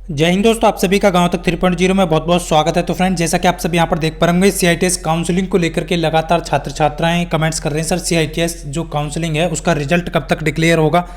जय हिंद दोस्तों, आप सभी का गांव तक 3.0 में बहुत बहुत स्वागत है। तो फ्रेंड, जैसा कि आप सभी यहां पर देख पा रहे CITS काउंसलिंग को लेकर के लगातार छात्र छात्राएं कमेंट्स कर रहे हैं। सर, CITS जो काउंसलिंग है उसका रिजल्ट कब तक डिक्लेयर होगा,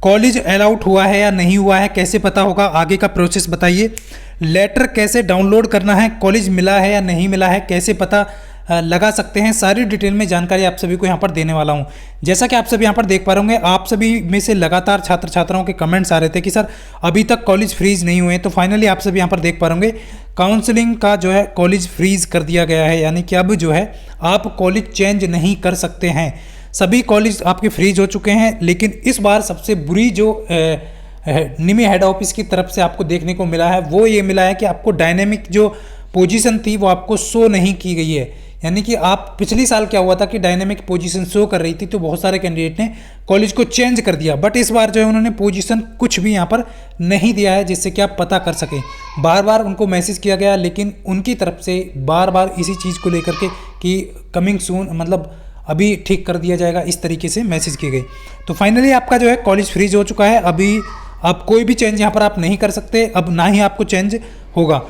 कॉलेज अलाउट हुआ है या नहीं हुआ है, कैसे पता होगा, आगे का प्रोसेस बताइए, लेटर कैसे डाउनलोड करना है, कॉलेज मिला है या नहीं मिला है, कैसे पता लगा सकते हैं, सारी डिटेल में जानकारी आप सभी को यहाँ पर देने वाला हूँ। जैसा कि आप सभी यहाँ पर देख पा रहे होंगे, आप सभी में से लगातार छात्र छात्राओं के कमेंट्स आ रहे थे कि सर अभी तक कॉलेज फ्रीज नहीं हुए। तो फाइनली आप सभी यहाँ पर देख पा रहे होंगे काउंसलिंग का जो है कॉलेज फ्रीज कर दिया गया है, यानी कि अब जो है आप कॉलेज चेंज नहीं कर सकते हैं। सभी कॉलेज आपके फ्रीज हो चुके हैं, लेकिन इस बार सबसे बुरी जो निमी हेड ऑफिस की तरफ से आपको देखने को मिला है वो ये मिला है कि आपको डायनेमिक जो पोजीशन थी वो आपको शो नहीं की गई है। यानी कि आप पिछली साल क्या हुआ था कि डायनेमिक पोजीशन शो कर रही थी, तो बहुत सारे कैंडिडेट ने कॉलेज को चेंज कर दिया, बट इस बार जो है उन्होंने पोजीशन कुछ भी यहाँ पर नहीं दिया है जिससे कि आप पता कर सकें। बार बार उनको मैसेज किया गया, लेकिन उनकी तरफ से बार बार इसी चीज़ को लेकर के कि कमिंग सून, मतलब अभी ठीक कर दिया जाएगा, इस तरीके से मैसेज किए गए। तो फाइनली आपका जो है कॉलेज फ्रीज हो चुका है। अभी आप कोई भी चेंज यहाँ पर आप नहीं कर सकते, अब ना ही आपको चेंज होगा।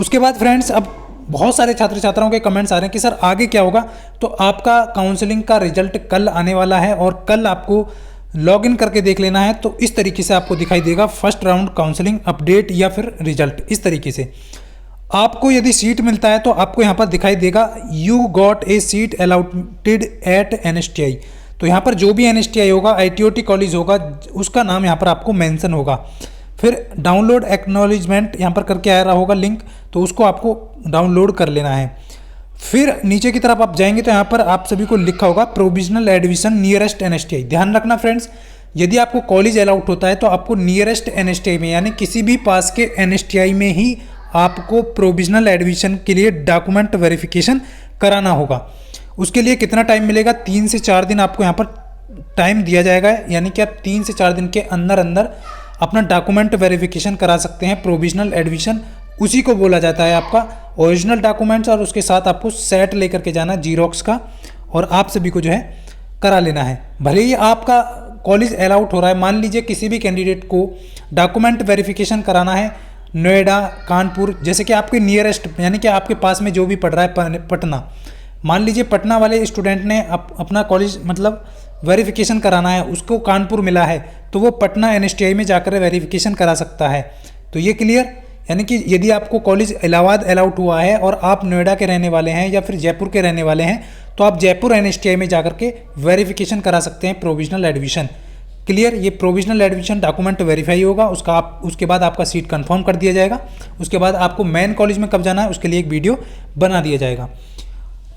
उसके बाद फ्रेंड्स, अब बहुत सारे छात्र छात्राओं के कमेंट्स आ रहे हैं कि सर आगे क्या होगा। तो आपका काउंसलिंग का रिजल्ट कल आने वाला है और कल आपको लॉगिन करके देख लेना है। तो इस तरीके से आपको दिखाई देगा फर्स्ट राउंड काउंसलिंग अपडेट या फिर रिजल्ट। इस तरीके से आपको यदि सीट मिलता है तो आपको यहाँ पर दिखाई देगा you got a seat allotted at NSTI। तो यहाँ पर जो भी NSTI होगा, ITOT कॉलेज होगा, उसका नाम यहाँ पर आपको मेंशन होगा। फिर डाउनलोड एक्नॉलेजमेंट यहाँ पर करके आ रहा होगा लिंक, तो उसको आपको डाउनलोड कर लेना है। फिर नीचे की तरफ आप जाएंगे तो यहाँ पर आप सभी को लिखा होगा प्रोविजनल एडमिशन नियरेस्ट NSTI। ध्यान रखना फ्रेंड्स, यदि आपको कॉलेज अलाउट होता है तो आपको नियरेस्ट NSTI में, यानी किसी भी पास के NSTI में ही आपको प्रोविजनल एडमिशन के लिए डॉक्यूमेंट वेरिफिकेशन कराना होगा। उसके लिए कितना टाइम मिलेगा, 3 से 4 दिन आपको यहाँ पर टाइम दिया जाएगा, यानी कि आप 3 से 4 दिन के अंदर अंदर अपना डॉक्यूमेंट वेरिफिकेशन करा सकते हैं। प्रोविजनल एडमिशन उसी को बोला जाता है, आपका ओरिजिनल डॉक्यूमेंट्स और उसके साथ आपको सेट लेकर के जाना जीरोक्स का, और आप सभी को जो है करा लेना है। भले ही आपका कॉलेज अलाउट हो रहा है, मान लीजिए किसी भी कैंडिडेट को डॉक्यूमेंट वेरिफिकेशन कराना है नोएडा, कानपुर, जैसे कि आपके नियरेस्ट, यानी कि आपके पास में जो भी पढ़ रहा है पटना, मान लीजिए पटना वाले स्टूडेंट ने अपना कॉलेज मतलब वेरिफिकेशन कराना है, उसको कानपुर मिला है, तो वो पटना NSTI में जाकर वेरिफिकेशन करा सकता है। तो ये क्लियर, यानी कि यदि आपको कॉलेज इलाहाबाद अलाउट हुआ है और आप नोएडा के रहने वाले हैं या फिर जयपुर के रहने वाले हैं, तो आप जयपुर NSTI में जाकर के वेरिफिकेशन करा सकते हैं प्रोविजनल एडमिशन। क्लियर, ये प्रोविजनल एडमिशन डॉक्यूमेंट वेरीफाई होगा, उसके बाद आपका सीट कंफर्म कर दिया जाएगा। उसके बाद आपको मेन कॉलेज में कब जाना है उसके लिए एक वीडियो बना दिया जाएगा।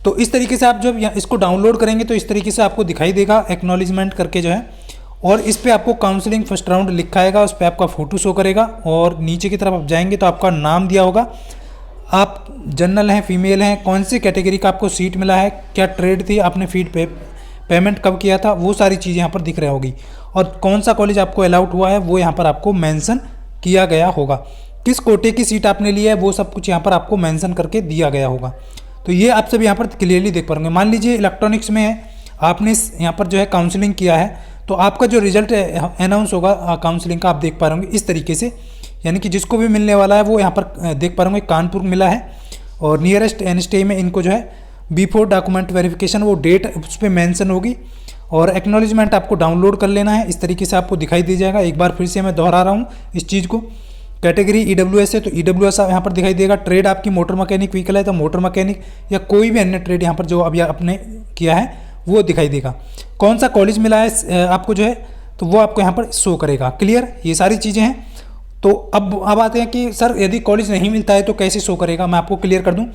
तो इस तरीके से आप जब इसको डाउनलोड करेंगे तो इस तरीके से आपको दिखाई देगा एक्नॉलेजमेंट करके जो है, और इस पे आपको काउंसलिंग फर्स्ट राउंड लिखा आएगा, उस पर आपका फोटो शो करेगा, और नीचे की तरफ आप जाएंगे तो आपका नाम दिया होगा, आप जनरल हैं, फीमेल हैं, कौन सी कैटेगरी का आपको सीट मिला है, क्या ट्रेड थी, आपने फीड पेमेंट कब किया था, वो सारी चीज़ें यहाँ पर दिख रही होगी, और कौन सा कॉलेज आपको अलाउट हुआ है वो यहाँ पर आपको मेंशन किया गया होगा, किस कोटे की सीट आपने ली है वो सब कुछ यहाँ पर आपको मेंशन करके दिया गया होगा। तो ये आप सब यहाँ पर क्लियरली देख पाएंगे। मान लीजिए इलेक्ट्रॉनिक्स में है, आपने यहाँ पर जो है काउंसलिंग किया है, तो आपका जो रिजल्ट अनाउंस होगा काउंसलिंग का आप देख पा रहे इस तरीके से, यानी कि जिसको भी मिलने वाला है वो यहाँ पर देख पा रहे कानपुर मिला है, और नियरेस्ट NSTI में इनको जो है बिफोर डॉक्यूमेंट वेरिफिकेशन वो डेट उस पर मैंसन होगी, और एक्नॉलेजमेंट आपको डाउनलोड कर लेना है। इस तरीके से आपको दिखाई दे जाएगा। एक बार फिर से मैं दोहरा रहा हूँ इस चीज़ को। कैटेगरी EWS है तो EWS यहाँ पर दिखाई देगा। ट्रेड आपकी मोटर मैकेनिक व्हीकल है तो मोटर मैकेनिक या कोई भी अन्य ट्रेड यहाँ पर जो अभी आपने किया है वो दिखाई देगा। कौन सा कॉलेज मिला है आपको जो है तो वो आपको यहाँ पर शो करेगा। क्लियर, ये सारी चीज़ें हैं। तो अब आते हैं कि सर यदि कॉलेज नहीं मिलता है तो कैसे शो करेगा, मैं आपको क्लियर कर दूँ।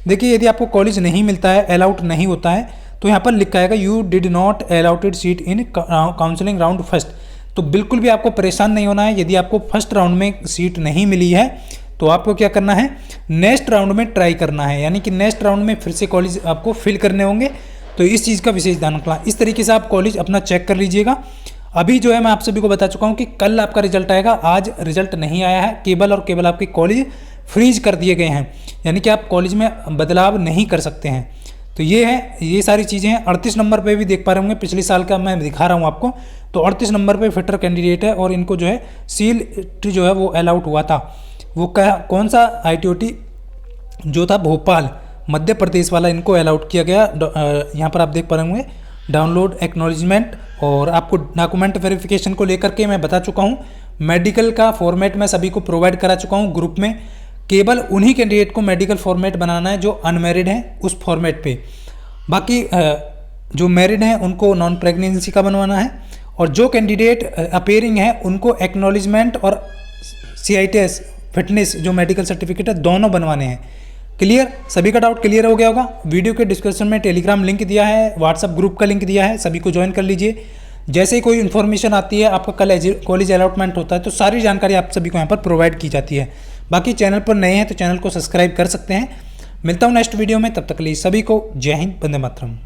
देखिए, यदि आपको कॉलेज नहीं मिलता है, अलाउट नहीं होता है, तो यहाँ पर लिखा आएगा you did not allotted seat in counselling round first. तो बिल्कुल भी आपको परेशान नहीं होना है। यदि आपको फर्स्ट राउंड में सीट नहीं मिली है तो आपको क्या करना है, नेक्स्ट राउंड में ट्राई करना है, यानी कि नेक्स्ट राउंड में फिर से कॉलेज आपको फिल करने होंगे। तो इस चीज़ का विशेष ध्यान रखना। इस तरीके से आप कॉलेज अपना चेक कर लीजिएगा। अभी जो है मैं आप सभी को बता चुका हूँ कि कल आपका रिजल्ट आएगा, आज रिजल्ट नहीं आया है। केवल और केवल आपके कॉलेज फ्रीज कर दिए गए हैं, यानी कि आप कॉलेज में बदलाव नहीं कर सकते हैं। तो ये है, ये सारी चीज़ें हैं। 38 नंबर पे भी देख पा रहे होंगे, पिछले साल का मैं दिखा रहा हूँ आपको। तो 38 नंबर पे फिटर कैंडिडेट है और इनको जो है सील जो है वो अलाउट हुआ था। वो कौन सा ITOT जो था भोपाल मध्य प्रदेश वाला, इनको अलाउड किया गया। यहाँ पर आप देख पा रहे होंगे डाउनलोड एक्नॉलेजमेंट, और आपको डॉक्यूमेंट वेरिफिकेशन को लेकर के मैं बता चुका हूँ। मेडिकल का फॉर्मेट मैं सभी को प्रोवाइड करा चुका हूँ ग्रुप में। केवल उन्हीं कैंडिडेट को मेडिकल फॉर्मेट बनाना है जो अनमेरिड हैं उस फॉर्मेट पे। बाकी जो मैरिड हैं उनको नॉन प्रेगनेंसी का बनवाना है, और जो कैंडिडेट अपेयरिंग है उनको एक्नॉलेजमेंट और CITS फिटनेस जो मेडिकल सर्टिफिकेट है दोनों बनवाने हैं। क्लियर? सभी का डाउट क्लियर हो गया होगा। वीडियो के डिस्क्रिप्शन में टेलीग्राम लिंक दिया है, व्हाट्सअप ग्रुप का लिंक दिया है, सभी को ज्वाइन कर लीजिए। जैसे ही कोई इन्फॉर्मेशन आती है, आपका कॉलेज अलॉटमेंट होता है, तो सारी जानकारी आप सभी को यहाँ पर प्रोवाइड की जाती है। बाकी चैनल पर नए हैं तो चैनल को सब्सक्राइब कर सकते हैं। मिलता हूँ नेक्स्ट वीडियो में, तब तक के लिए सभी को जय हिंद, वंदे मातरम।